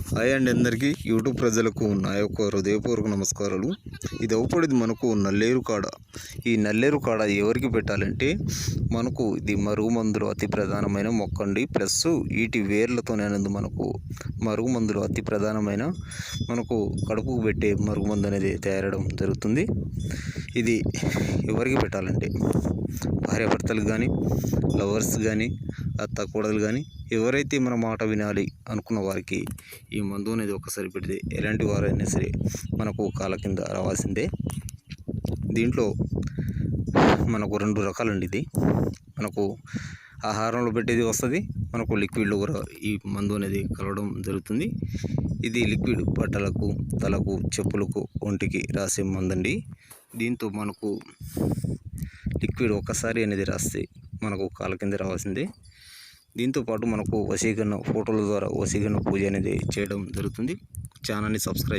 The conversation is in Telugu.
హాయ్ అండి అందరికీ యూట్యూబ్ ప్రజలకు నా యొక్క హృదయపూర్వక నమస్కారాలు. ఇది అవుపడిది మనకు నల్లేరు కాడ. ఈ నల్లేరు కాడ ఎవరికి పెట్టాలంటే మనకు ఇది మరుగుమందులో అతి ప్రధానమైన మొక్క అండి. ప్లస్ వీటి వేర్లతోనేనందు మనకు మరుగుమందులో అతి ప్రధానమైన మనకు కడుపుకు పెట్టే మరుగుమందు అనేది తయారవడం జరుగుతుంది. ఇది ఎవరికి పెట్టాలంటే భార్యాభర్తలకు కానీ, లవర్స్ కానీ, అత్త కోడలు కానీ ఎవరైతే మన మాట వినాలి అనుకున్న వారికి ఈ మందు అనేది ఒకసారి పెడితే ఎలాంటి వారైనా సరే మనకు కాళ్ళ కింద రావాల్సిందే. దీంట్లో మనకు 2 రకాలండి. ఇది మనకు ఆహారంలో పెట్టేది వస్తుంది, మనకు లిక్విడ్లో కూడా ఈ మందు అనేది కలవడం జరుగుతుంది. ఇది లిక్విడ్ బట్టలకు, తలకు, చెప్పులకు, ఒంటికి రాసే మందండి. దీంతో మనకు లిక్విడ్ ఒక్కసారి అనేది రాస్తే మనకు కాళ్ళ కింద రావాల్సిందే. దీంతోపాటు మనకు వశీకరణ ఫోటోల ద్వారా వశీకరణ పూజ అనేది చేయడం జరుగుతుంది. ఛానల్ని సబ్స్క్రైబ్